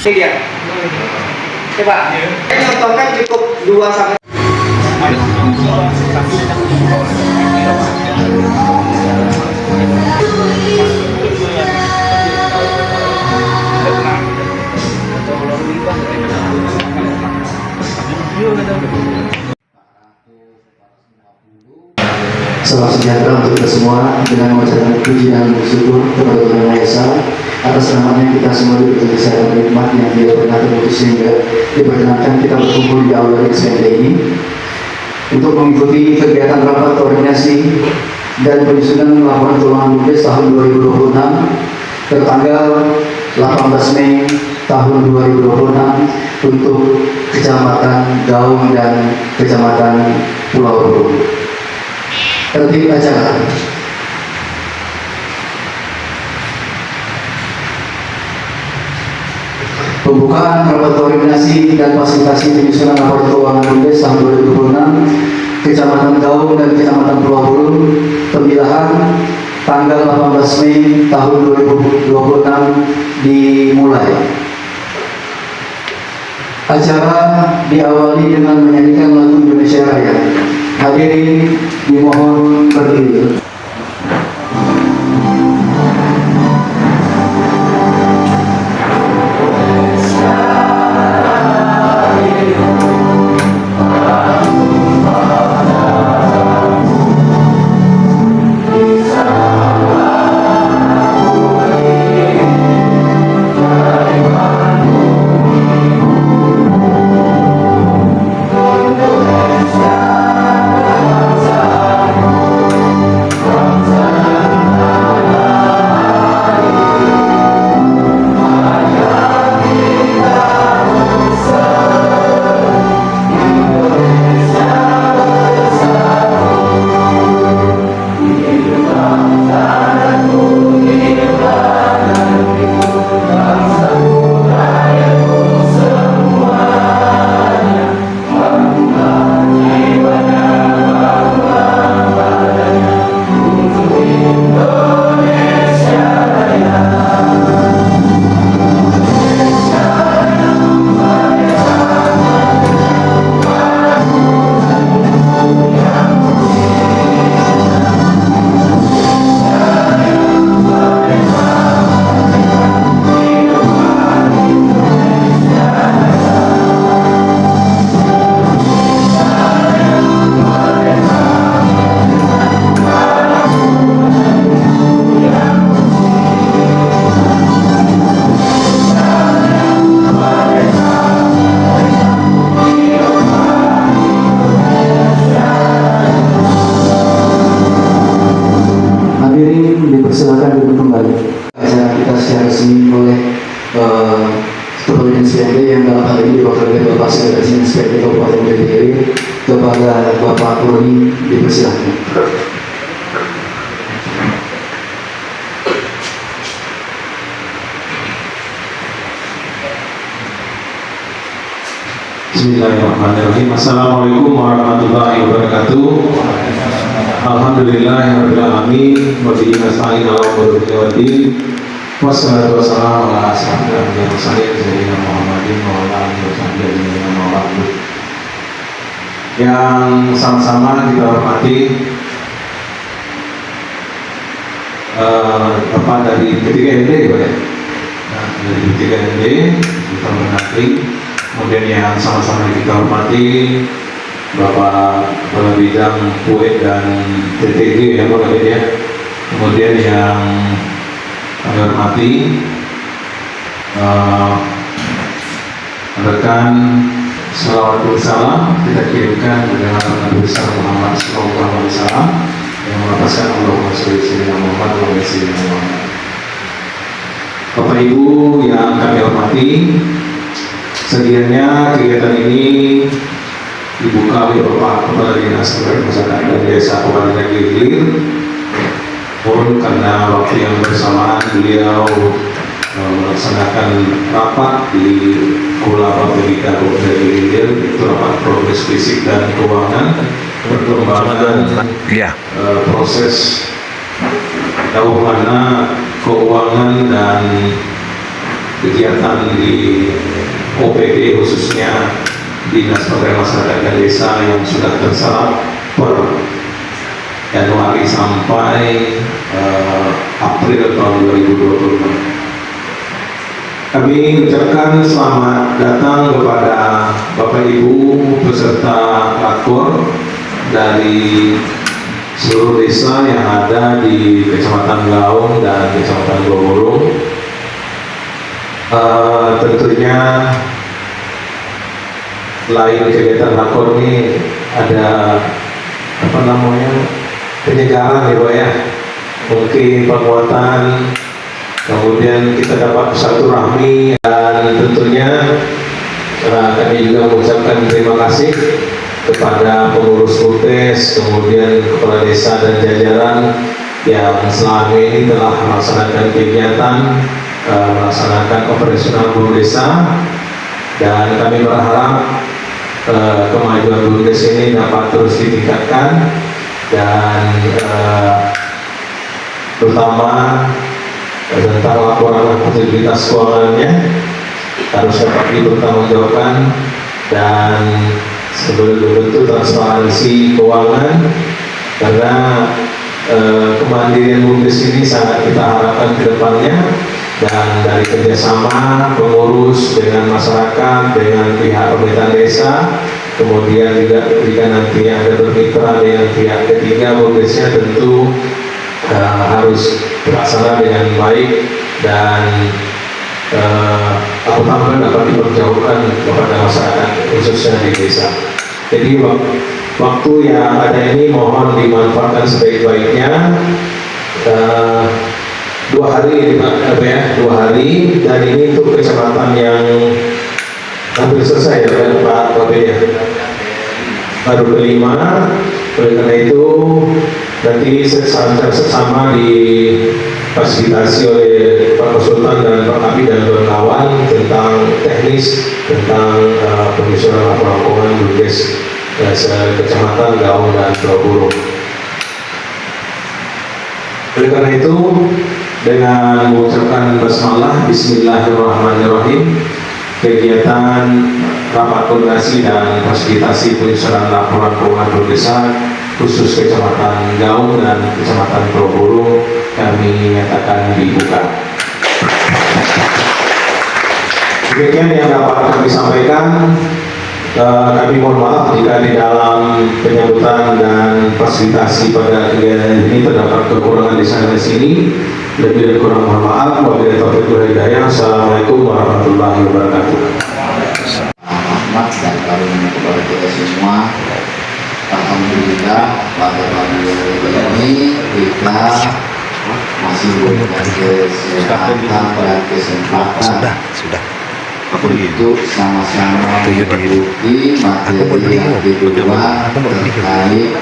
Ini dia. Coba. Ini contohkan cukup 2 sampai. Salam sejahtera untuk kita semua dengan mengucapkan puji dan bersyukur kepada Tuhan Yang Maha Esa atas namanya kita semua diberi kesehatan nikmat yang Dia pernah terputus sehingga diperkenankan kita berkumpul di aula SMT ini untuk mengikuti kegiatan rapat koordinasi dan penyusunan laporan keuangan BUMDes tahun 2026 tertanggal 18 Mei tahun 2026 untuk Kecamatan Gaung dan Kecamatan Pulau Buru. Tertib acara. Pembukaan rapat koordinasi dan fasilitasi penyusunan laporan keuangan BUMDes tahun 2026 Kecamatan Gaung dan Kecamatan Pulau Buru, pemilahan tanggal 18 Mei tahun 2026 dimulai. Acara diawali dengan menyanyikan lagu Indonesia Raya. Hadirin dimohon berdiri. Silakan duduk kembali. Acara kita secara resmi oleh Kepolisian SPND yang dalam hal ini diwakili oleh Bapak Sekretaris SPND Kabupaten Kediri kepada Bapak Roni, dipersilakan. Bismillahirrahmanirrahim. Assalamualaikum warahmatullahi wabarakatuh. Alhamdulillahirabbil alamin wa bihi nasta'in ala umuri waddin. Wassalatu wassalamu ala asyrofil anbiya'i wal mursalin sayyidina Muhammadin wa ala alihi washabbihi ajmain wa ba'd. Yang sama-sama kita hormati Bapak dari ketiga ND ya. Nah, dari ketiga ND kita hormati. Kemudian yang sama-sama kita hormati Bapak Kepala Bidang PUE dan TTG ya Pak ya. Kemudian yang kami hormati rekan salawat salam kita kirimkan dengan Nabi besar Muhammad Sallallahu Alaihi Wasallam yang melapaskan Allahumma sholli ala Muhammad wa ala ali Muhammad. Bapak Ibu yang kami hormati, sedianya kegiatan ini dibuka oleh Bapak Kepala Dinas Pemasyarakatan dan Desa Kabupaten Gilir. Pun karena waktu yang bersamaan beliau melaksanakan rapat di Aula Bapedika Kabupaten Gilir, itu rapat progres fisik dan keuangan perkembangan proses jauh mana keuangan dan kegiatan di OPD khususnya Dinas Pemberdayaan Masyarakat dan Desa yang sudah terserap per Januari sampai April tahun 2025. Kami ucapkan selamat datang kepada Bapak Ibu peserta rakor dari seluruh desa yang ada di Kecamatan Gaung dan Kecamatan Goborong. Tentunya lain kegiatan rakor ini ada penyegaran ya Pak ya, mungkin penguatan, kemudian kita dapat silaturahmi, dan tentunya kami juga mengucapkan terima kasih kepada pengurus KUTES, kemudian kepala desa dan jajaran yang selama ini telah melaksanakan kegiatan, melaksanakan operasional desa, dan kami berharap kemajuan BUMDes ini dapat terus ditingkatkan, dan terutama tentang laporan aktivitas keuangannya harus dapat dipertanggungjawabkan, dan betul-betul transparansi keuangan, karena kemandirian BUMDes ini sangat kita harapkan ke depannya, dan dari kerjasama pengurus dengan masyarakat, dengan pihak pemerintahan desa, kemudian juga jika nantinya ada bermitra dengan pihak ketiga, BUMDesnya tentu harus terlaksana dengan baik, dan akutabel dapat diperjauhkan kepada masyarakat khususnya di desa. Jadi waktu yang ada ini mohon dimanfaatkan sebaik-baiknya. 2 hari ya, 2 hari, dan ini untuk kecamatan yang hampir selesai ya Pak Bapak ya, baru kelima. Oleh karena itu nanti sama difasilitasi oleh Pak Konsultan dan Pak Kabid dan kawan-kawan tentang teknis, tentang penyusunan laporan keuangan BUMDes Kecamatan Gaung dan Goborong. Oleh karena itu, dengan mengucapkan basmalah, Bismillahirrahmanirrahim, kegiatan rapat koordinasi dan fasilitasi penyusunan laporan keuangan desa khusus Kecamatan Gaung dan Kecamatan Goborong kami nyatakan dibuka. Demikian yang dapat kami sampaikan. Kami mohon maaf jika di dalam penyambutan dan fasilitasi pada kegiatan ini terdapat kekurangan di sana sini. Lebih dan kurang mohon maaf. Wabillahi taufiq wal hidayah. Assalamualaikum warahmatullahi wabarakatuh. Rahmat dan karunia kepada kita semua. Alhamdulillah pada pagi ini kita masih memberikan kesehatan dan kesempatan untuk sama-sama mengikuti materi yang kedua terkait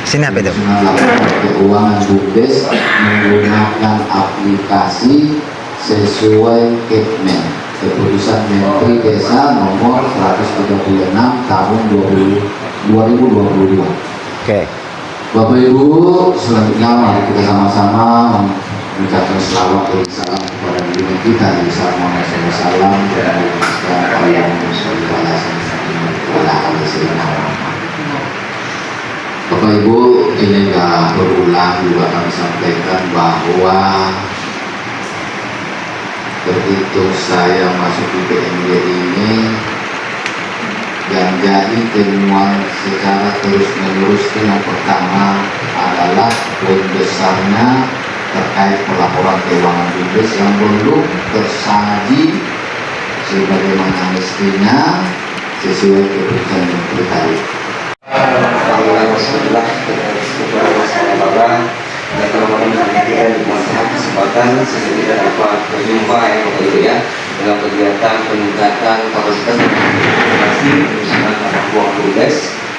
laporan keuangan BUMDes menggunakan aplikasi sesuai Kepmen Keputusan Menteri Desa nomor 136 tahun 2022. Oke. Bapak Ibu, selanjutnya mari kita sama-sama mengucapkan selawat dan salam kepada junjungan kita Nabi Muhammad SAW dan mengucapkan yang Bapak Ibu, ini enggak berulang juga kami sampaikan bahwa begitu saya masuk di PMG ini yang jadi temuan secara terus-menerus yang pertama adalah poin besarnya terkait pelaporan keuangan BUMDes yang belum tersaji sebagaimana mestinya sesuai keputusan yang terkait. Alhamdulillah kepada masyarakat dan teman-teman kita diberikan kesempatan sehingga kita dapat berjumpa ya Bapak Ibu ya dalam kegiatan peningkatan kapasitas dan informasi penyusunan laporan keuangan BUMDes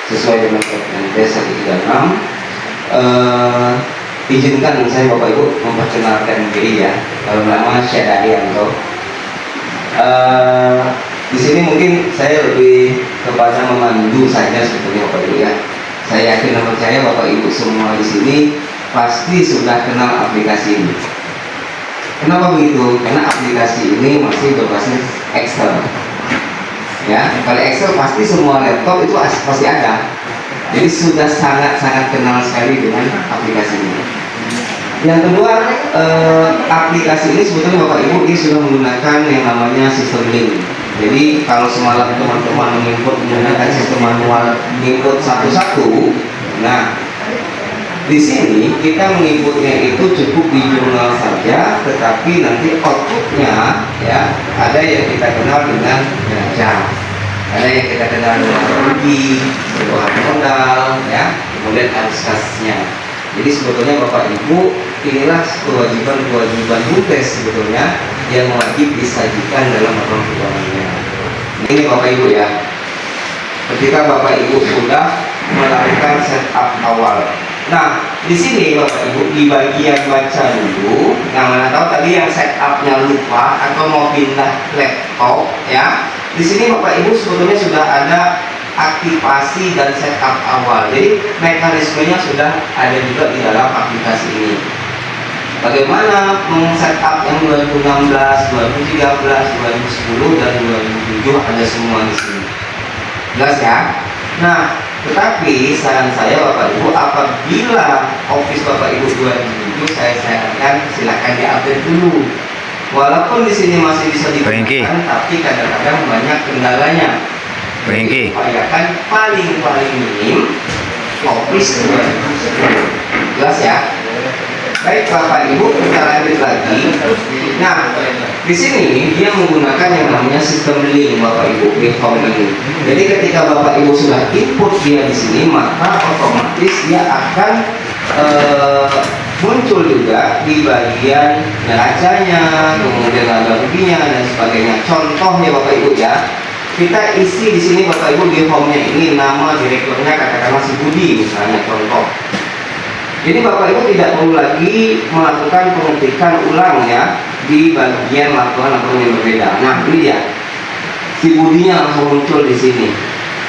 sesuai dengan Kepmen Desa 136. Izinkan saya Bapak Ibu memperkenalkan diri ya. Nama Syedadianto. Di sini mungkin saya lebih kepada memandu saja sebetulnya Bapak Ibu ya. Saya yakin dan percaya Bapak Ibu semua di sini pasti sudah kenal aplikasi ini. Kenapa begitu? Karena aplikasi ini masih berbasis Excel. Ya, kalau Excel pasti semua laptop itu pasti ada. Jadi sudah sangat-sangat kenal sekali dengan aplikasi ini. Yang kedua, aplikasi ini sebetulnya Bapak Ibu ini sudah menggunakan yang namanya sistem link. Jadi kalau semalam teman-teman menginput menggunakan sistem manual input satu-satu, nah di sini kita menginputnya itu cukup di jurnal saja, tetapi nanti outputnya ya ada yang kita kenal dengan neraca, ada yang kita kenal dengan rugi, perubahan modal, ya, kemudian arus kasnya. Jadi sebetulnya Bapak Ibu inilah kewajiban-kewajiban BUMDes sebetulnya yang wajib disajikan dalam laporan keuangannya. Ini Bapak Ibu ya. Ketika Bapak Ibu sudah melakukan setup awal. Nah, di sini Bapak Ibu di bagian baca dulu. Nah, mana tahu tadi yang setupnya lupa atau mau pindah laptop ya. Di sini Bapak Ibu sebetulnya sudah ada aktivasi dan setup awal. Jadi mekanismenya sudah ada juga di dalam aplikasi ini. Bagaimana men-setup yang 2016, 2013, 2010 dan 2007 ada semua di sini. Jelas ya? Nah, tetapi saran saya Bapak Ibu, apabila Office Bapak Ibu 2007 saya sarankan silakan diupdate dulu. Walaupun di sini masih bisa digunakan, tapi kadang-kadang banyak kendalanya. Upayakan paling minim Office 2010. Jelas ya? Baik Bapak Ibu, kita lanjut lagi. Nah, di sini dia menggunakan yang namanya sistem link Bapak Ibu di form ini. Jadi ketika Bapak Ibu sudah input dia di sini, maka otomatis dia akan muncul juga di bagian neracanya, kemudian laba ruginya dan sebagainya. Contohnya Bapak Ibu ya, kita isi di sini Bapak Ibu di formnya ini nama direkturnya katakanlah si Budi misalnya contoh. Jadi Bapak Ibu tidak perlu lagi melakukan pengetikan ulang ya di bagian laporan-laporan yang berbeda. Nah ini dia, si Budinya langsung muncul di sini.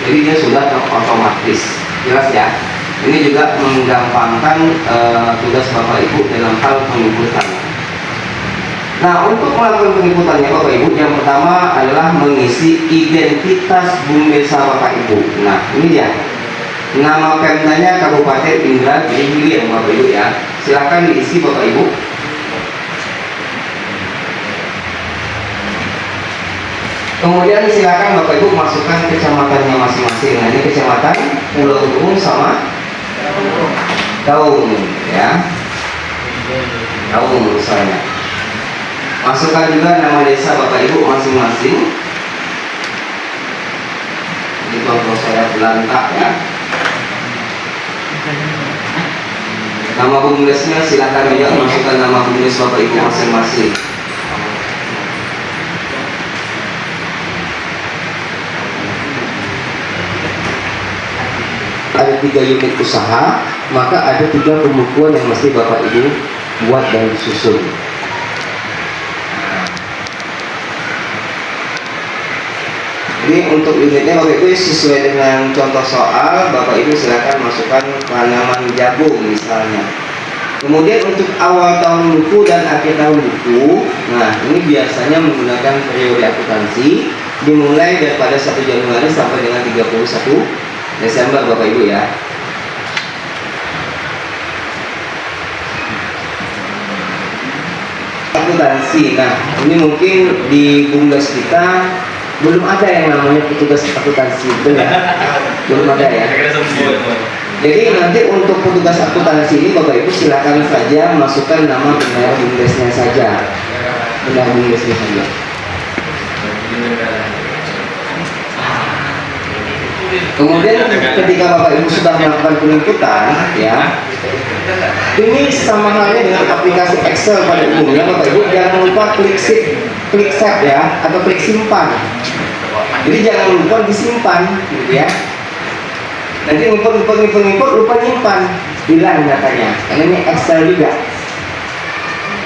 Jadi dia sudah otomatis, jelas ya. Ini juga menggampangkan tugas Bapak Ibu dalam hal penginputan. Nah untuk melakukan penginputannya Bapak Ibu, yang pertama adalah mengisi identitas BUMDes Bapak Ibu. Nah ini dia. Nama Pemdanya Kabupaten Indragiri ya Bapak Ibu ya. Silakan diisi Bapak Ibu. Kemudian silakan Bapak Ibu masukkan kecamatannya masing-masing. Nah ini kecamatan Pulau Urung sama Daung ya. Daung misalnya. Masukkan juga nama desa Bapak Ibu masing-masing. Ini contoh saya Belantak ya. Nama BUMDesnya silakan juga masukkan nama BUMDes Bapak Ibu masing-masing. Ada 3 unit usaha, maka ada 3 pembukuan yang mesti Bapak Ibu buat dan disusun. Ini untuk unitnya Bapak Ibu sesuai dengan contoh soal, Bapak Ibu silakan masukkan tanaman jagung misalnya. Kemudian untuk awal tahun buku dan akhir tahun buku, nah ini biasanya menggunakan periode akuntansi dimulai daripada 1 Januari sampai dengan 31 Desember Bapak Ibu ya. Akuntansi, nah ini mungkin di BUMDes kita belum ada yang namanya petugas akuntansi, betul ya? Belum ada ya. Jadi nanti untuk petugas akuntansi ini Bapak Ibu silakan saja masukkan nama benar BUMDesnya saja, benar BUMDesnya saja. Kemudian ketika Bapak Ibu sudah melakukan penginputan, ya, ini sama halnya dengan aplikasi Excel pada umumnya Bapak Ibu jangan lupa klik save ya, atau klik simpan. Jadi jangan lupa disimpan, gitu ya. Nanti ngumpul lupa nyimpan, hilang datanya. Karena ini Excel juga,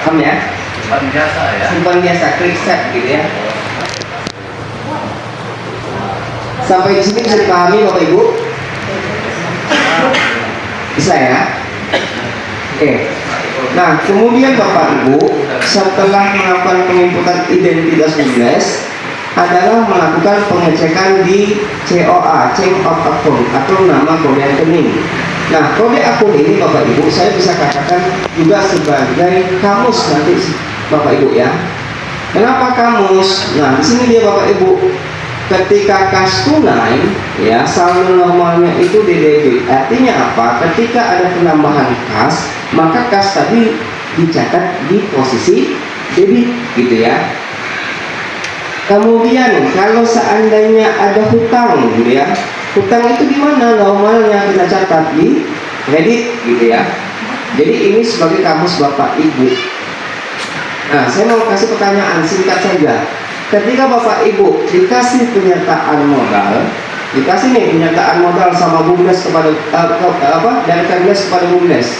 paham ya? Simpan biasa ya. Simpan biasa, klik save gitu ya. Sampai di sini bisa dipahami Bapak Ibu? Bisa ya? Oke. Nah, kemudian Bapak Ibu setelah melakukan penginputan identitas business adalah melakukan pengecekan di COA, Change of Account, atau nama kode rekening. Nah, kode akun ini Bapak Ibu saya bisa katakan juga sebagai kamus nanti Bapak Ibu ya. Kenapa kamus? Nah, di sini dia Bapak Ibu. Ketika kas tunai, ya saldo normalnya itu di debit. Artinya apa? Ketika ada penambahan kas, maka kas tadi dicatat di posisi debit, gitu ya. Kemudian kalau seandainya ada hutang, gitu ya, hutang itu di mana normalnya kita catat di kredit, gitu ya. Jadi ini sebagai kamus Bapak Ibu. Nah, saya mau kasih pertanyaan singkat saja. Ketika Bapak Ibu dikasih pernyataan modal, dikasih nih pernyataan modal sama BUMDes kepada dari Kemdes kepada BUMDes,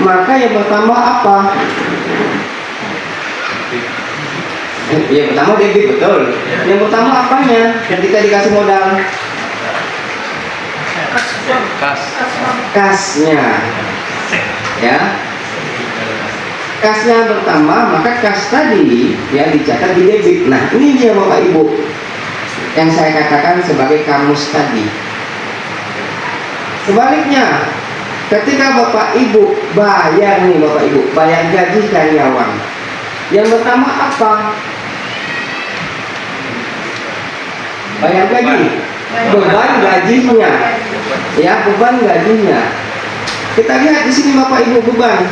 maka yang pertama apa? Yang pertama debit, betul. Yang pertama apanya ketika dikasih modal? Kasnya, ya. Kasnya bertambah, maka kas tadi ya dicatat di debit. Nah, ini dia Bapak Ibu yang saya katakan sebagai kamus tadi. Sebaliknya, ketika Bapak Ibu bayar nih Bapak Ibu, bayar gaji karyawan, yang pertama apa? Bayar gaji, beban gajinya, ya beban gajinya. Kita lihat di sini Bapak Ibu beban.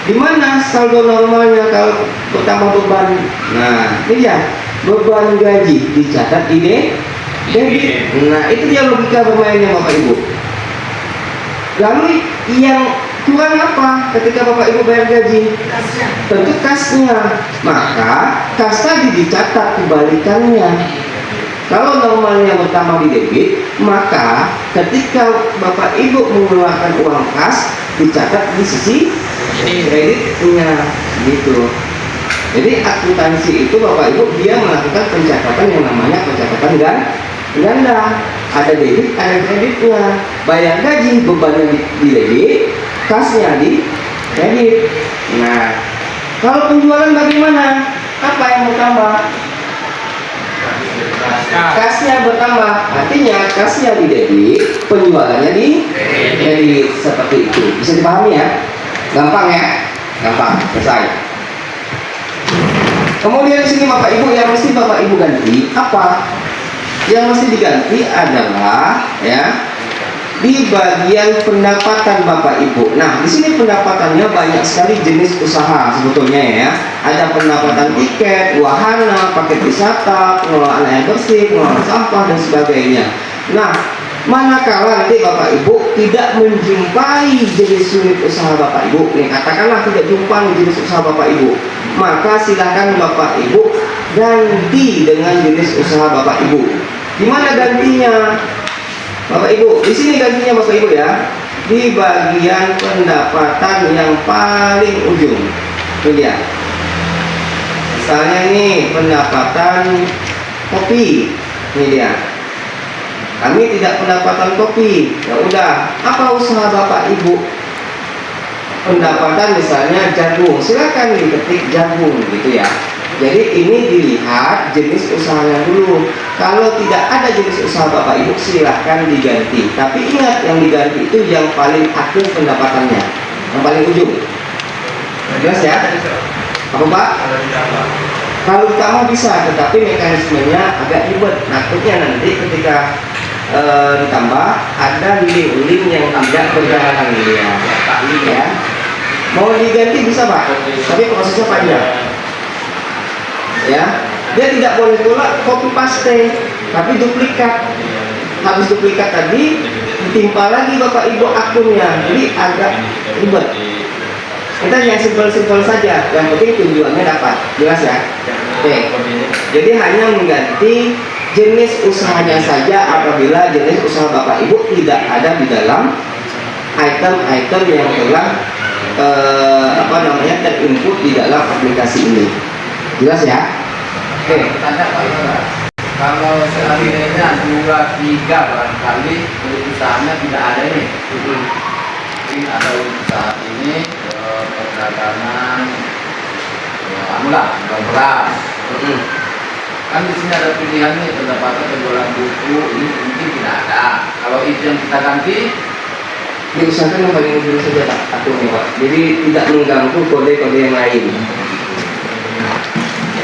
Di mana saldo normalnya kalau bertambah beban? Nah, ini dia beban gaji dicatat di debit. Nah, itu dia logika bermainnya Bapak Ibu. Lalu yang kurang apa ketika Bapak Ibu bayar gaji? Tentu kasnya. Maka kas tadi dicatat kebalikannya. Kalau normalnya bertambah di debit, maka ketika Bapak Ibu mengeluarkan uang kas dicatat di sisi kreditnya, gitu. Jadi akuntansi itu Bapak Ibu dia melakukan pencatatan yang namanya pencatatan ganda. Ada debit, ada kreditnya. Bayar gaji bebannya di debit, kasnya di kredit. Nah, kalau penjualan bagaimana? Apa yang bertambah? Kasnya bertambah, artinya kasnya di debit, penjualannya di kredit, seperti itu. Bisa dipahami ya? Gampang ya? Gampang, selesai. Kemudian di sini Bapak Ibu yang mesti Bapak Ibu ganti apa? Yang mesti diganti adalah ya di bagian pendapatan Bapak Ibu. Nah, di sini pendapatannya banyak sekali jenis usaha sebetulnya ya. Ada pendapatan tiket, wahana, paket wisata, pengelolaan air bersih, pengelolaan sampah dan sebagainya. Nah, manakala nanti Bapak Ibu tidak menjumpai jenis unit usaha Bapak Ibu, nih katakanlah tidak jumpa jenis usaha Bapak Ibu, maka silakan Bapak Ibu ganti dengan jenis usaha Bapak Ibu. Di mana gantinya? Bapak Ibu, di sini gantinya Bapak Ibu ya, di bagian pendapatan yang paling ujung. Ini dia. Misalnya ini pendapatan kopi, ini dia. Kami tidak pendapatan kopi, ya udah. Apa usaha Bapak Ibu? Pendapatan misalnya jagung, silakan diketik jagung, gitu ya. Jadi ini dilihat jenis usahanya dulu. Kalau tidak ada jenis usaha Bapak Ibu silahkan diganti. Tapi ingat yang diganti itu yang paling akhir pendapatannya, yang paling ujung. Jelas ya? Apa Pak? Kalau ditambah bisa, tetapi mekanismenya agak ribet. Takutnya nanti ketika ditambah ada link yang tidak berjalan ya. Mau diganti bisa Pak, tapi prosesnya panjang. Ya, dia tidak boleh pula copy paste, tapi duplikat. Habis duplikat tadi ditimpa lagi Bapak Ibu akunnya, jadi agak ribet. Kita yang simpel-simpel saja, yang penting tujuannya dapat, jelas ya. Oke, jadi hanya mengganti jenis usahanya saja apabila jenis usaha Bapak Ibu tidak ada di dalam item-item yang telah terinput di dalam aplikasi ini. Jelas ya? Oke. Tanya Pak Lora, kalau seandainya 2-3 barangkali usahanya tidak ada ini, ada usaha ini perdagangan anu lah, beras. Kan di sini ada pilihan nih, pendapatan penjualan buku ini mungkin tidak ada. Kalau itu yang kita ganti, Diusahakan yang paling ujung saja Pak, aturnya Pak. Jadi tidak mengganggu kode-kode yang lain.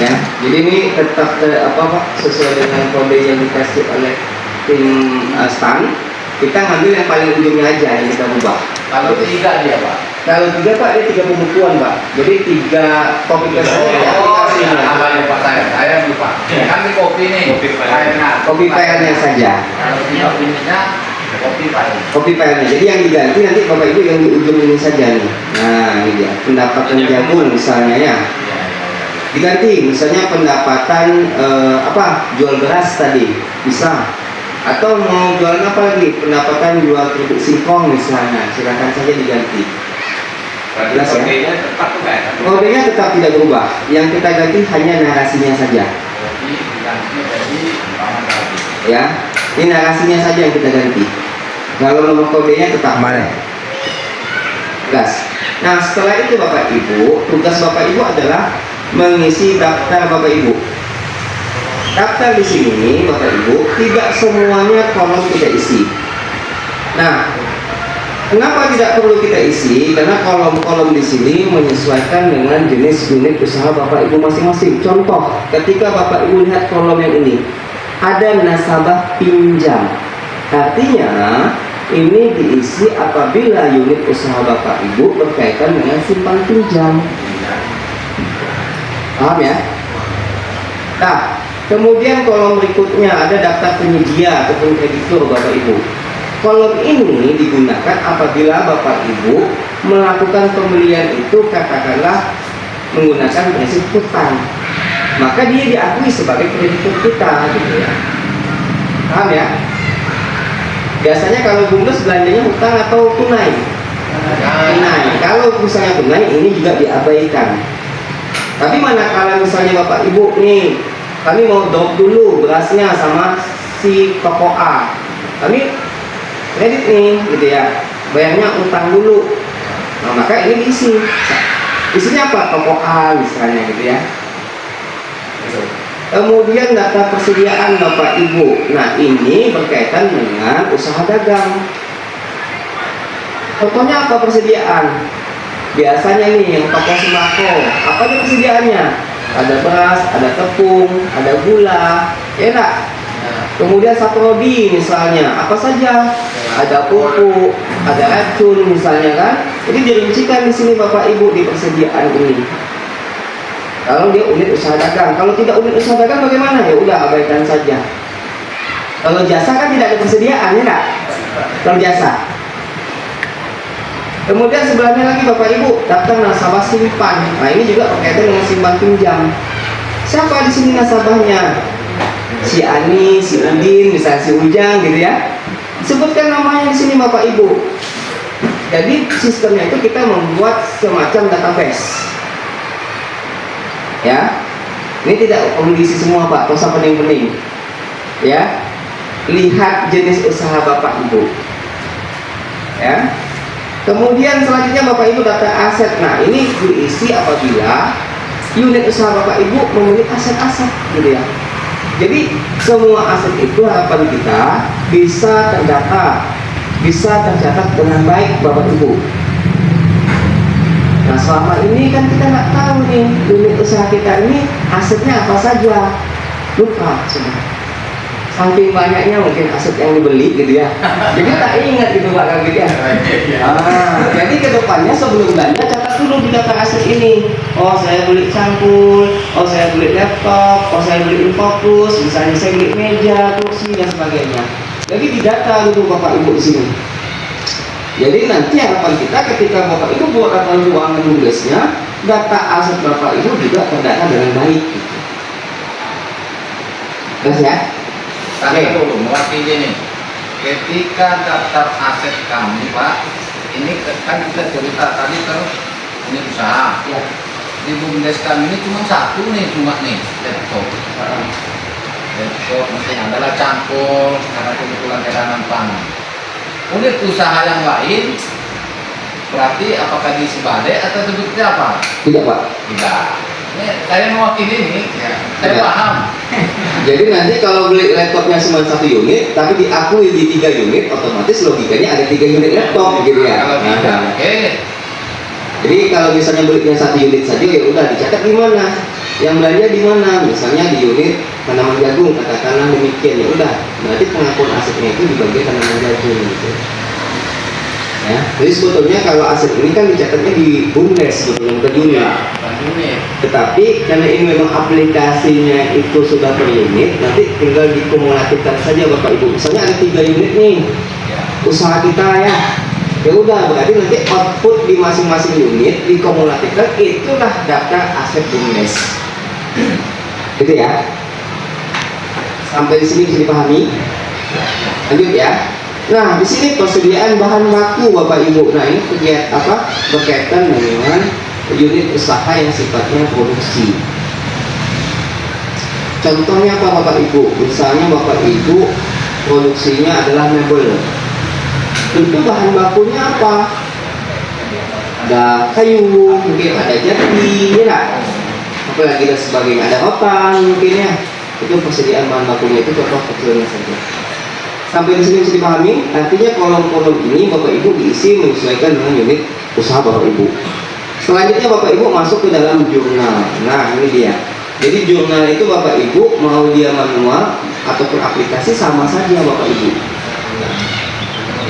Ya, jadi ini tetap apa Pak, sesuai dengan kode yang dikasih oleh tim stand. Kita ngambil yang paling ujungnya aja yang kita ubah. kalau tiga dia Pak. Kalau 3 Pak, dia 3 pembukuan Pak. Jadi 3 copy paste saja ya, Oh iya, aplikasinya. apa lupa saya lupa. Kan di kopi nih. Kopi file. Filenya. Copy filenya saja. Kalau tidak punya kopi file. Copy filenya. Jadi yang diganti nanti Bapak Ibu yang di ujung ini saja nih. Nah, ini dia. Pendapatan jagung misalnya ya. Iya, iya, iya. Diganti misalnya pendapatan jual beras tadi bisa, atau mau jualan apa lagi, pendapatan jual kerupuk singkong misalnya, silakan saja diganti. Jelas ya? Kodenya tetap kayak Kodenya tetap tidak berubah, yang kita ganti hanya narasinya saja Kopi diganti jadi umpama tadi. ya, ini narasinya saja yang kita ganti. Kalau nomor kodenya tetap mana? Jelas. Nah setelah itu Bapak Ibu, tugas Bapak Ibu adalah mengisi daftar Bapak Ibu. Daftar di sini Bapak Ibu tidak semuanya kolom kita isi. Nah, kenapa tidak perlu kita isi? Karena kolom-kolom di sini menyesuaikan dengan jenis unit usaha Bapak Ibu masing-masing. Contoh, ketika Bapak Ibu lihat kolom yang ini, ada nasabah pinjam. Artinya ini diisi apabila unit usaha Bapak Ibu berkaitan dengan simpan pinjam. Paham ya? Nah, kemudian kolom berikutnya ada daftar penyedia ataupun kreditur Bapak Ibu. Kolom ini digunakan apabila Bapak Ibu melakukan pembelian itu katakanlah menggunakan prinsip hutang. Maka dia diakui sebagai kreditur kita gitu ya. Paham ya? Biasanya kalau bungkus belanjanya hutang atau tunai? Tunai. Kalau misalnya tunai ini juga diabaikan. Tapi manakala misalnya Bapak Ibu nih, kami mau drop dulu berasnya sama si toko A, kami kredit nih gitu ya, bayarnya utang dulu. Nah maka ini diisi. Isinya apa? Toko A misalnya gitu ya. Kemudian data persediaan Bapak Ibu. Nah ini berkaitan dengan usaha dagang. Contohnya apa persediaan? Biasanya nih yang toko sembako, apa aja persediaannya? Ada beras, ada tepung, ada gula, ya enggak? Kemudian saprodi misalnya, apa saja? Ada pupuk, ada racun misalnya kan? Jadi dirincikan di sini Bapak Ibu di persediaan ini. Kalau dia unit usaha dagang, kalau tidak unit usaha dagang bagaimana? Ya udah abaikan saja. Kalau jasa kan tidak ada persediaan, ya enggak? Kalau jasa. Kemudian sebelahnya lagi Bapak Ibu daftar nasabah simpan. Nah ini juga berkaitan dengan simpan pinjam. Siapa di sini nasabahnya? Si Ani, si Udin, misalnya si Ujang gitu ya. Sebutkan namanya di sini Bapak Ibu. Jadi sistemnya itu kita membuat semacam database. Ya, ini tidak perlu diisi semua Pak, tosa pening-pening. Ya, lihat jenis usaha Bapak Ibu. Ya. Kemudian selanjutnya Bapak Ibu daftar aset. Nah ini diisi apabila unit usaha Bapak Ibu memiliki aset-aset gitu ya. Jadi semua aset itu harapan kita bisa terdata, bisa tercatat dengan baik Bapak Ibu. Nah selama ini kan kita nggak tahu nih unit usaha kita ini asetnya apa saja, lupa sudah. Saking banyaknya mungkin aset yang dibeli gitu ya. Jadi tak ingat gitu Pak kan gitu ya. Jadi kedepannya sebelum belanja catat dulu di daftar aset ini. Oh saya beli cangkul, oh saya beli laptop, oh saya beli infocus, misalnya saya beli meja, kursi dan sebagainya. Jadi didata dulu Bapak Ibu di sini. Jadi nanti harapan kita ketika Bapak Ibu buat laporan keuangan tugasnya, data aset Bapak Ibu juga terdata dengan baik. Gitu. Terus ya? Tapi dulu mewakili nih. Ketika daftar aset kami Pak, ini kan kita cerita tadi terus ini usaha. Ya. Di BUMDes kami ini cuma satu nih, laptop. Laptop mungkin adalah cangkul karena kebetulan cadangan pangan. Unit usaha yang lain berarti apakah diisi badai atau seperti apa? Tidak Pak. Tidak. Ini saya mewakili ini, ya. Saya Tidak. paham. Jadi nanti kalau beli laptopnya cuma 1 unit, tapi diakui di 3 unit, otomatis logikanya ada 3 unit laptop gitu ya. Kalau tidak, Nah, oke. jadi kalau misalnya belinya 1 unit saja ya udah dicatat di mana, yang belanja di mana, misalnya di unit tanaman jagung katakanlah demikian, ya udah berarti pengakuan asetnya itu di bagian tanaman jagung gitu. Ya, jadi sebetulnya kalau aset ini kan dicatatnya di BUMDes sebetulnya bukan unit. Ya, bukan unit. Tetapi karena ini memang aplikasinya itu sudah per unit, nanti tinggal dikumulatifkan saja Bapak Ibu. Misalnya ada 3 unit nih Ya. usaha kita ya, ya udah berarti nanti output di masing-masing unit dikumulatifkan, itulah daftar aset BUMDes. Gitu ya. Sampai di sini bisa dipahami? Lanjut ya. Nah, di sini persediaan bahan baku Bapak Ibu. Nah, ini kegiatan apa? Berkaitan dengan unit usaha yang sifatnya produksi. Contohnya apa Bapak Ibu? Misalnya Bapak Ibu produksinya adalah mebel. Tentu bahan bakunya apa? Ada kayu, mungkin ada jati, ya. Apalagi dan sebagainya, ada rotan mungkin ya. Itu persediaan bahan bakunya, itu contoh kecilnya saja. Sampai di sini bisa dipahami. Artinya kolom-kolom ini Bapak Ibu diisi menyesuaikan dengan unit usaha Bapak Ibu. Selanjutnya Bapak Ibu masuk ke dalam jurnal. Nah, ini dia. Jadi jurnal itu Bapak Ibu mau dia manual ataupun aplikasi sama saja Bapak Ibu.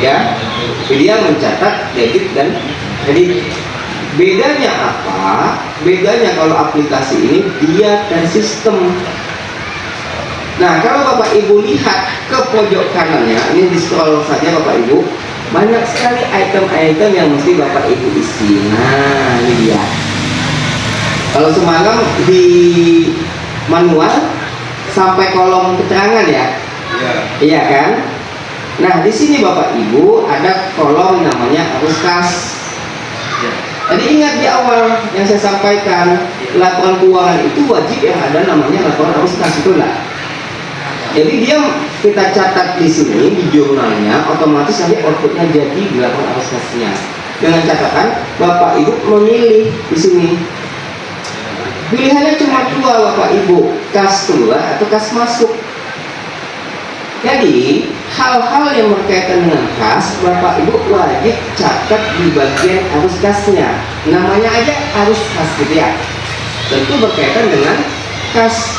Ya, dia mencatat debit dan kredit. Bedanya apa? Bedanya kalau aplikasi ini dia dan sistem. Nah, kalau Bapak Ibu lihat ke pojok kanannya, ini di scroll saja Bapak Ibu, banyak sekali item-item yang mesti Bapak Ibu isi. Nah, ini dia. Kalau semalam di manual sampai kolom keterangan ya, Ya. iya kan? Nah, di sini Bapak Ibu ada kolom namanya arus kas. Ya. Tadi ingat di awal yang saya sampaikan, laporan keuangan itu wajib yang ada namanya laporan arus kas, itu lah. Jadi dia kita catat di sini di jurnalnya, otomatis nanti outputnya jadi di laporan arus kasnya. Dengan catatan Bapak Ibu memilih di sini. Pilihannya cuma 2 Bapak Ibu, kas keluar atau kas masuk. Jadi hal-hal yang berkaitan dengan kas Bapak Ibu wajib catat di bagian arus kasnya. Namanya aja arus kas gitu ya. Tentu berkaitan dengan kas.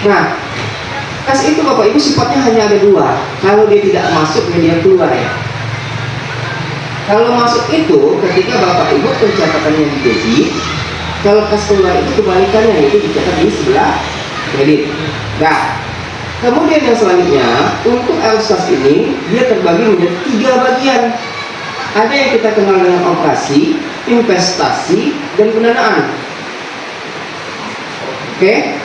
Nah, kas itu Bapak Ibu sifatnya hanya ada 2. Kalau dia tidak masuk, dia keluar ya. Kalau masuk itu ketika Bapak Ibu pencatatannya di debit, kalau kas keluar itu kebalikannya, yaitu dicatat di sebelah kredit. Nah, kemudian yang selanjutnya untuk arus kas ini dia terbagi menjadi 3 bagian. Ada yang kita kenal dengan operasi, investasi, dan pendanaan. Oke?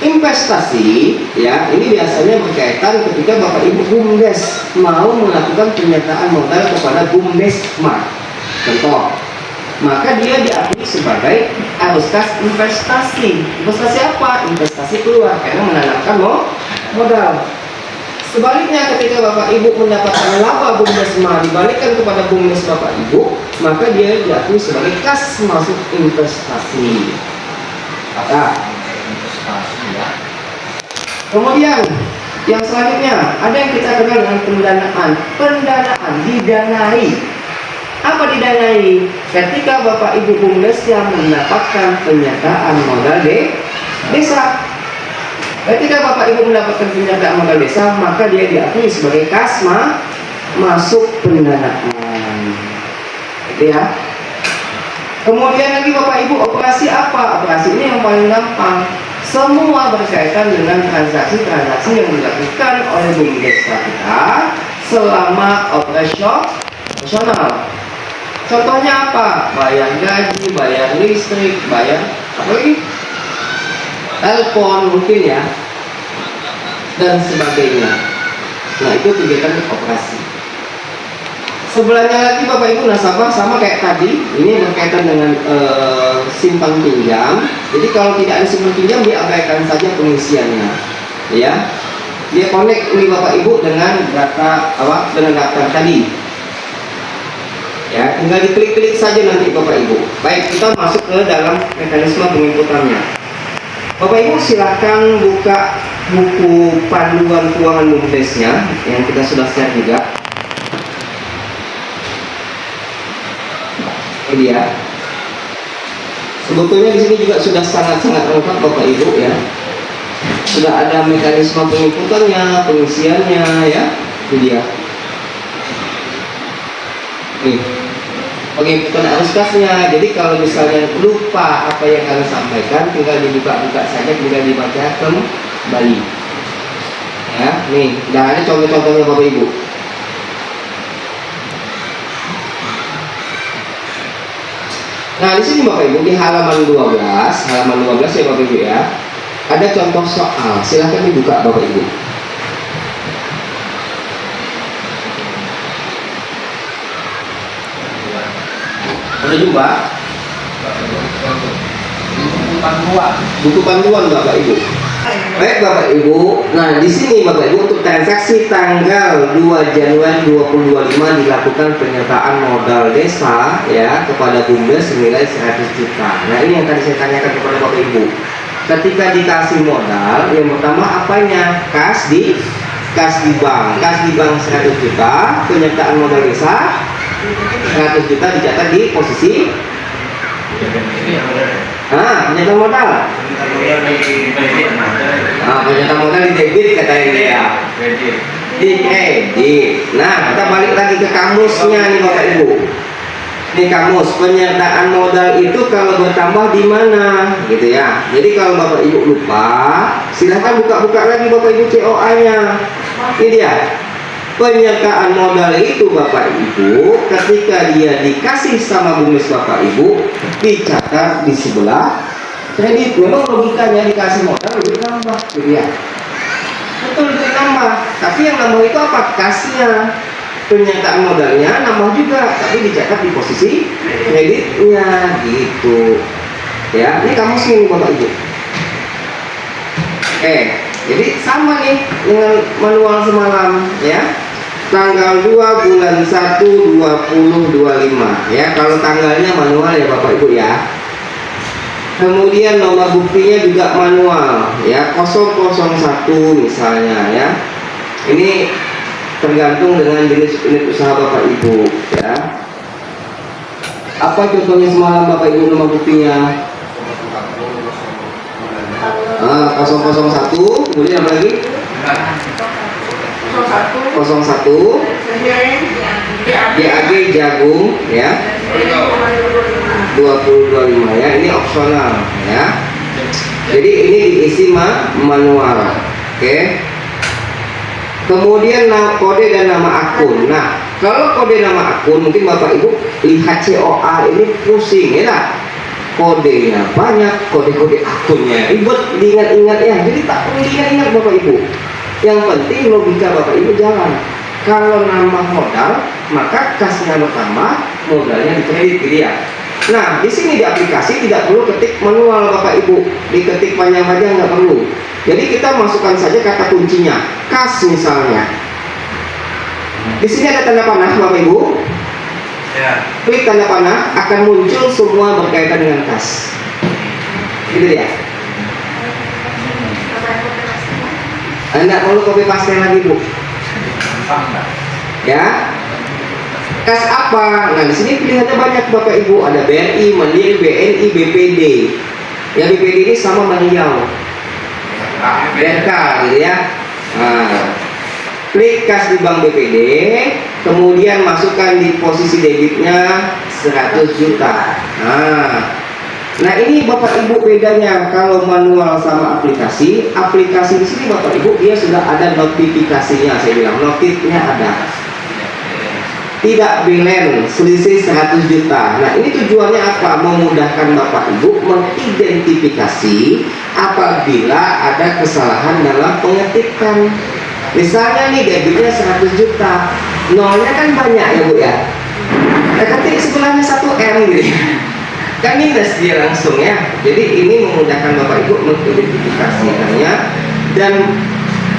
Investasi ya, ini biasanya berkaitan ketika Bapak Ibu BUMDes mau melakukan pernyataan modal kepada BUMDesMart. Contoh, maka dia diakui sebagai arus kas investasi. Investasi apa? Investasi keluar karena menanamkan modal. Sebaliknya ketika Bapak Ibu mendapatkan laba BUMDesMart dibalikkan kepada BUMDes Bapak Ibu, maka dia diakui sebagai kas masuk investasi. Nah, Ya. kemudian yang selanjutnya ada yang kita kenal dengan pendanaan. Pendanaan didanai. Apa didanai? Ketika Bapak Ibu BUMDes yang mendapatkan pernyataan modal desa. Ketika Bapak Ibu mendapatkan pernyataan modal desa, maka dia diakui sebagai kas masuk pendanaan. Gitu ya. Kemudian lagi Bapak Ibu operasi apa? Operasi ini yang paling gampang. Semua berkaitan dengan transaksi-transaksi yang dilakukan oleh BUMDes kita selama operasional. Contohnya apa? Bayar gaji, bayar listrik, bayar apa lagi? Telepon mungkin ya, dan sebagainya. Nah, itu kegiatan operasi. Sebelahnya lagi Bapak Ibu nasabah, sama kayak tadi, ini berkaitan dengan simpan pinjam. Jadi kalau tidak ada simpan pinjam, diabaikan saja pengisiannya, ya. Dia connect ini Bapak Ibu dengan data dengan daftar tadi. Ya, tinggal diklik-klik saja nanti Bapak Ibu. Baik, kita masuk ke dalam mekanisme penginputannya. Bapak Ibu silahkan buka buku panduan keuangan BUMDes-nya yang kita sudah share juga. Ini dia. Sebetulnya di sini juga sudah sangat-sangat lengkap Bapak Ibu ya. Sudah ada mekanisme penginputannya, pengisiannya ya. Ini dia. Nih, penginputan arus kasnya. Jadi kalau misalnya lupa apa yang kami sampaikan, tinggal dibuka-buka saja, tinggal dibaca kembali. Ya, nih, udah ada contoh-contohnya Bapak Ibu. Nah, di sini Bapak Ibu di halaman 12 ya Bapak Ibu ya. Ada contoh soal, silahkan dibuka Bapak Ibu. Udah jumpa? Buku panduan Bapak Ibu. Baik Bapak Ibu. Nah, di sini Bapak Ibu untuk transaksi tanggal 2 Januari 2025 dilakukan penyertaan modal desa ya kepada BUMDes senilai 100 juta. Nah, ini yang tadi saya tanyakan kepada Bapak Ibu. Ketika dikasih modal, yang pertama apanya? Kas di bank. Kas di bank 100 juta, penyertaan modal desa 100 juta dicatat di posisi penyertaan modal. Penyertaan modal di debit katanya dia. Di kredit. Nah, kita balik lagi ke kamusnya nih Bapak Ibu. Ini kamus, penyertaan modal itu kalau bertambah di mana gitu ya. Jadi kalau Bapak Ibu lupa, silahkan buka-buka lagi Bapak Ibu COA-nya. Ini dia. Penyertaan modal itu Bapak Ibu ketika dia dikasih sama BUMDes Bapak Ibu dicatat di sebelah kredit. Memang logikanya dikasih modal lebih nambah gitu ya. Betul, lebih nambah. Tapi yang nambah itu apa? Kasnya. Penyertaan modalnya nambah juga, tapi dicatat di posisi kreditnya gitu. Ya, ini kamu sini Bapak Ibu. Jadi sama nih dengan manual semalam ya. Tanggal 2 bulan 1 2025 ya. Kalau tanggalnya manual ya Bapak Ibu ya. Kemudian nomor buktinya juga manual ya, 001 misalnya ya. Ini tergantung dengan jenis unit usaha Bapak Ibu ya. Apa contohnya semalam Bapak Ibu nomor buktinya? 001, kemudian apa lagi? 01 GAG jagung ya 2025 ya, ini opsional ya. Jadi ini diisi manual. Oke. Kemudian kode dan nama akun. Nah, kalau kode nama akun mungkin Bapak Ibu lihat COA ini pusing ya lah. Kodenya banyak, kode-kode akunnya ribet diingat-ingat ya. Jadi tak perlu diingat-ingat Bapak Ibu. Yang penting logika Bapak Ibu jalan. Kalau nama modal, maka kasnya bertambah, modalnya dikredit gitu ya. Nah, di sini di aplikasi tidak perlu ketik manual Bapak Ibu, diketik panjang-panjang nggak perlu. Jadi kita masukkan saja kata kuncinya, kas misalnya. Di sini ada tanda panah Bapak Ibu. Ya. Klik tanda panah akan muncul semua berkaitan dengan kas. Gitu ya. Anda perlu copy paste lagi Bu. Ya. Kas apa? Nah di sini pilihannya banyak Bapak Ibu. Ada BRI, Mandiri, BNI, BPD. Ya BPD ini sama Riau. BRK gitu ya. Nah, klik kas di bank BPD, kemudian masukkan di posisi debitnya 100 juta. Nah ini Bapak Ibu bedanya kalau manual sama aplikasi. Aplikasi di sini Bapak Ibu dia sudah ada notifikasinya, saya bilang notifnya ada. Tidak bilen selisih 100 juta. Nah ini tujuannya apa? Memudahkan Bapak Ibu mengidentifikasi apabila ada kesalahan dalam pengetikan. Misalnya nih debitnya 100 juta, nolnya kan banyak ya Bu ya. Ketik sebelahnya 1M gitu ya. Kan minus dia langsung ya. Jadi ini memudahkan Bapak Ibu mengidentifikasikannya. Dan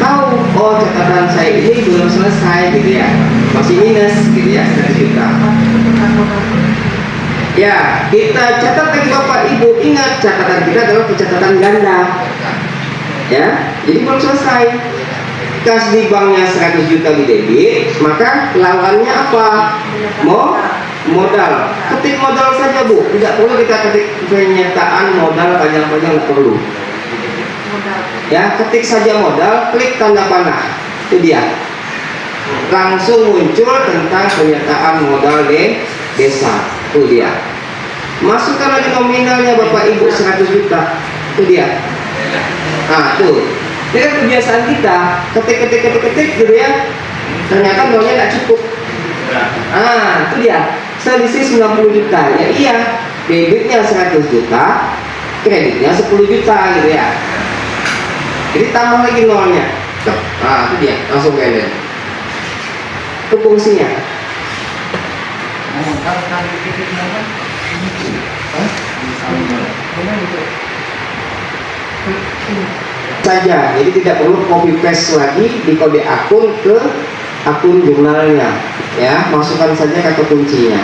tahu, oh catatan saya ini belum selesai gitu ya, masih minus gitu ya, 100 juta. Ya, kita catat lagi Bapak Ibu, ingat catatan kita adalah pencatatan ganda. Ya, jadi belum selesai. Kas di banknya 100 juta di debit, maka lawannya apa? Modal. Ketik modal saja Bu, tidak perlu kita ketik pernyataan modal panjang-panjang, tidak perlu. Ya, ketik saja modal, klik tanda panah, itu dia. Langsung muncul tentang pernyataan modal desa, itu dia. Masukkan lagi nominalnya Bapak Ibu 100 juta, itu dia. Nah, tuh. Ini kan kebiasaan kita, ketik gitu ya. Ternyata nolnya nggak cukup. Ah, itu dia. Selisih 90 juta. Ya iya, debitnya 100 juta, kreditnya 10 juta gitu ya. Jadi tambah lagi nolnya. Ah, itu dia, langsung blend. Itu fungsinya. Saja, jadi tidak perlu copy paste lagi di kode akun ke akun jurnalnya, ya, masukkan saja kata kuncinya.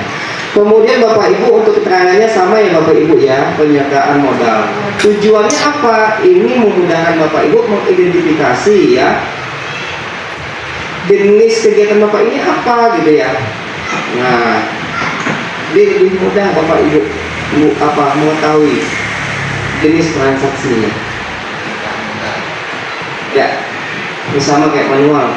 Kemudian Bapak Ibu untuk keterangannya sama ya Bapak Ibu ya, pernyataan modal. Tujuannya apa? Ini memudahkan Bapak Ibu mengidentifikasi ya jenis kegiatan Bapak ini apa gitu ya. Nah, jadi lebih mudah Bapak Ibu mengetahui jenis transaksinya. Ya, sama kayak manual.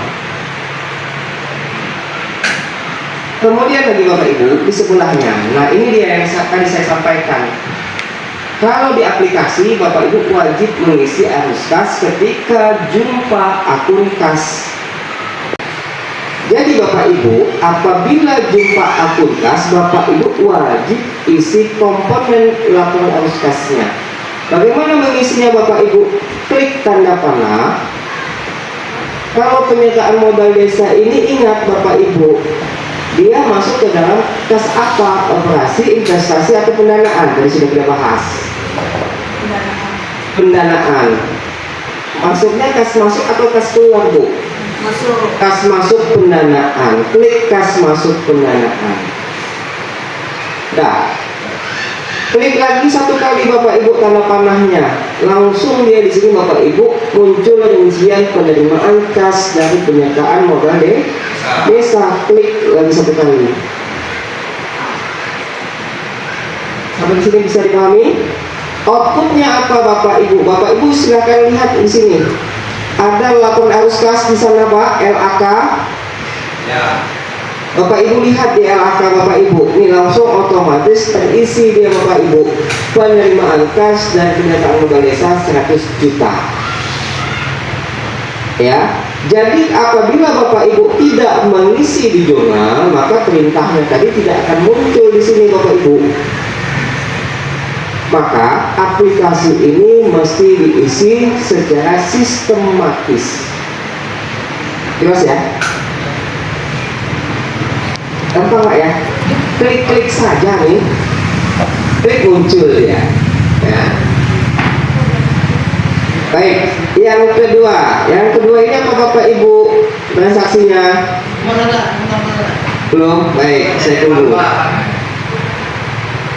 Kemudian lagi Bapak Ibu di sebelahnya. Nah, ini dia yang tadi saya sampaikan. Kalau di aplikasi Bapak Ibu wajib mengisi arus kas ketika jumpa akun kas. Jadi Bapak Ibu, apabila jumpa akun kas, Bapak Ibu wajib isi komponen laporan arus kasnya. Bagaimana mengisinya Bapak Ibu? Klik tanda panah. Kalau pernyataan modal desa ini, ingat Bapak Ibu, dia masuk ke dalam kas apa? Operasi, investasi, atau pendanaan? Tadi sudah kita bahas. Pendanaan. Maksudnya kas masuk atau kas keluar Bu? Masuk. Kas masuk pendanaan. Klik kas masuk pendanaan. Dah. Klik lagi satu kali Bapak Ibu tanda panahnya, langsung dia di sini Bapak Ibu muncul rincian penerimaan kas dari pernyataan modal desa. Klik lagi satu kali. Sampai di sini bisa dipahami? Outputnya apa Bapak Ibu? Bapak Ibu silakan lihat di sini. Ada laporan arus kas di sana Pak, LAK. Ya. Bapak Ibu lihat di LAK Bapak Ibu, ini langsung otomatis terisi dia Bapak Ibu penerimaan kas dan pernyataan modal desa 100 juta. Ya, jadi apabila Bapak Ibu tidak mengisi di jurnal, maka perintahnya tadi tidak akan muncul di sini Bapak Ibu. Maka aplikasi ini mesti diisi secara sistematis. Jelas ya? Gampang Pak ya, klik-klik saja nih, klik muncul ya. Baik, yang kedua ini apa Bapak Ibu transaksinya? Belum, baik, saya tunggu.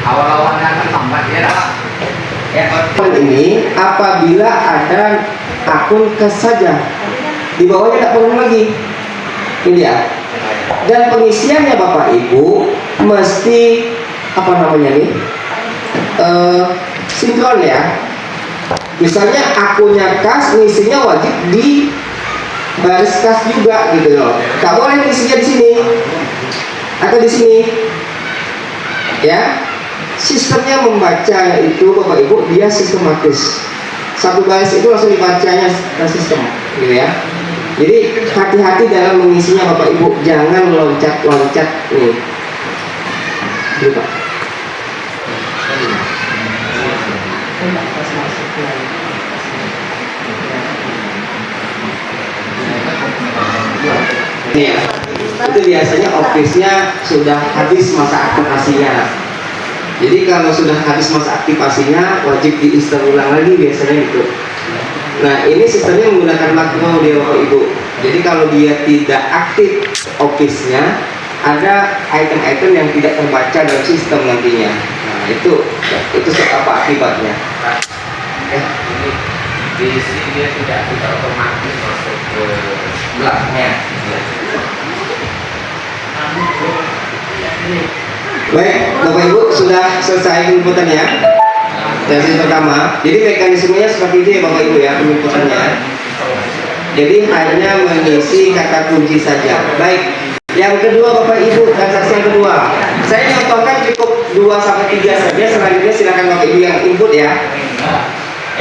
Awal-awalnya akan lambat ya. Ya, Ini apabila ada akun kas saja, di bawahnya tidak perlu lagi. Ini ya. Dan pengisiannya Bapak Ibu mesti apa namanya nih? Sinkron ya. Misalnya akunnya kas, ngisinya wajib di baris kas juga gitu loh. Tak boleh ngisinya di sini atau di sini. Ya. Sistemnya membaca itu Bapak Ibu dia sistematis. Satu baris itu langsung dibacanya ke sistem gitu ya. Jadi hati-hati dalam mengisinya Bapak Ibu, jangan loncat-loncat nih. Gitu Pak. Ini ya, itu biasanya office-nya sudah habis masa aktivasinya. Jadi kalau sudah habis masa aktivasinya wajib diinstal ulang lagi biasanya gitu. Nah, ini sistemnya menggunakan makro dia Bapak Ibu. Jadi kalau dia tidak aktif office-nya, ada item-item yang tidak terbaca dalam sistem nantinya. Nah, itu apa akibatnya? Ini di sini dia tidak otomatis masuk ke belakangnya. Baik, Bapak Ibu sudah selesai penjemputannya. Sesi pertama. Jadi mekanismenya seperti itu ya Bapak Ibu ya penjemputannya. Jadi hanya mengisi kata kunci saja. Baik. Yang kedua Bapak Ibu, transaksi yang kedua. Saya contohkan cukup 2 sampai 3 saja. Selanjutnya silakan Bapak Ibu yang input ya.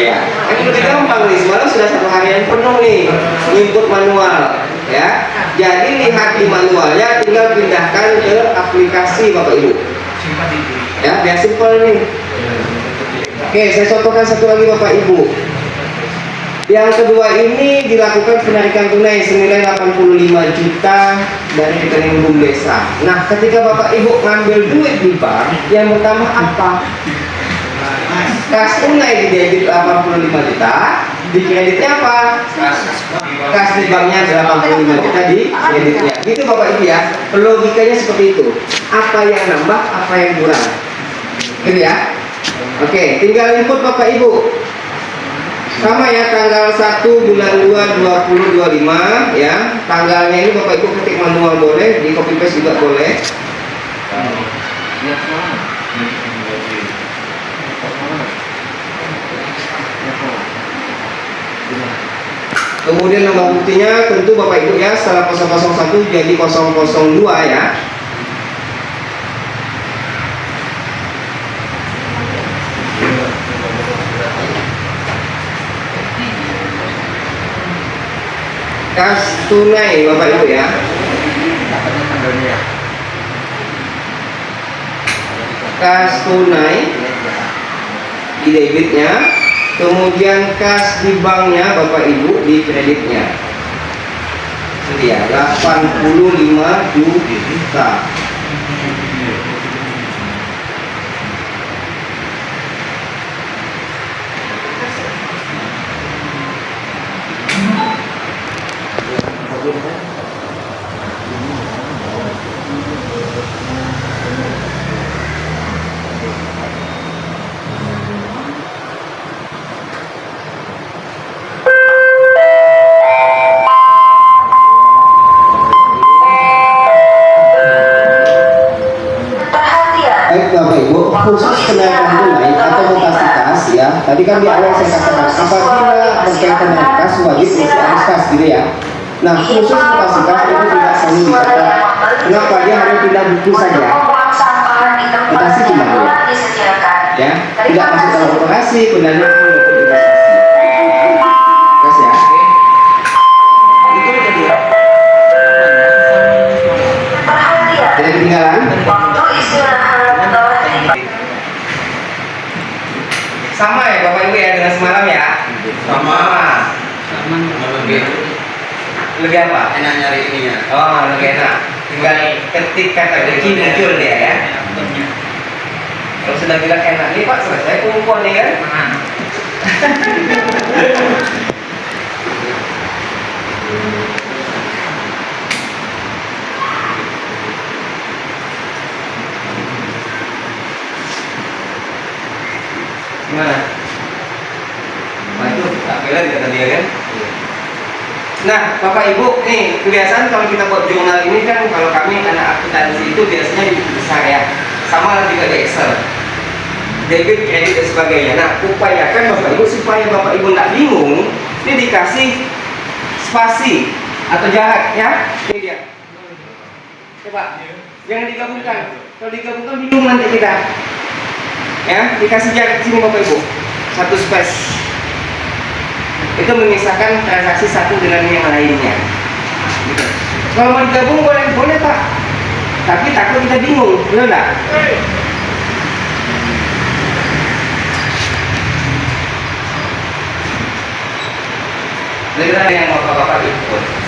Ya, ini lebih gampang nih. Semalam sudah 1 harian penuh nih input manual ya. Jadi lihat di manualnya, tinggal pindahkan ke aplikasi Bapak Ibu. Ya, biar simpel nih. Oke, saya contohkan satu lagi Bapak Ibu. Yang kedua ini dilakukan penarikan tunai senilai 85 juta dari rekening Bum Desa. Nah, ketika Bapak Ibu ngambil duit di bank, yang pertama apa? Kas tunai di debit 85 juta, di kreditnya apa? Kas di banknya 85 juta di kreditnya. Gitu Bapak Ibu ya. Logikanya seperti itu. Apa yang nambah, apa yang kurang. Gitu ya. Oke, tinggal input Bapak Ibu. Sama ya, tanggal 1 bulan 2 2025 ya. Tanggalnya ini Bapak Ibu ketik manual boleh, di copy paste juga boleh. Kemudian nomor buktinya tentu Bapak Ibu ya, setelah 001 jadi 002 ya. Kas tunai Bapak Ibu ya. Kas tunai di debitnya, kemudian kas di banknya Bapak Ibu di kreditnya. Itu dia 85 juta. Baik Bapak Ibu, khusus kenaikan tunai atau mutasi kas ya. Tadi kan di awal saya katakan apabila berkaitan dengan kas wajib mesti harus kas gitu ya. Nah, khusus mutasi kas itu tidak selalu dicatat. Kenapa? Dia hanya pindah buku saja. Mutasi cuma dua. Ya, tidak masuk dalam operasi pendanaan maupun investasi. Kas ya. Itu kedua. Tidak ketinggalan. Sama ya Bapak Ibu ya dengan semalam ya. Sama. Lebih apa? Enak nyari ininya. Oh, lebih enak. Tinggal ketik kata kunci muncul dia ya. Kalau sudah bilang enak, nih Pak selesai kumpul nih kan? Gimana? Nah itu tak bela kata dia kan? Nah Bapak Ibu, nih kebiasaan kalau kita buat jurnal ini kan, kalau kami anak akuntansi itu biasanya di buku besar ya. Sama juga di Excel, debit, kredit dan sebagainya. Nah upayakan Bapak Ibu supaya Bapak Ibu nggak bingung, ini dikasih spasi atau jarak ya. Ini dia. Coba, jangan digabungkan. Kalau digabungkan bingung nanti kita. Ya, dikasih jarak di sini Bapak Ibu, 1 space. Itu mengisahkan transaksi satu dengan yang lainnya. Gitu. Kalau mau digabung boleh Pak, tapi takut kita bingung, benar nggak? Jadi yang mau Bapak ikut.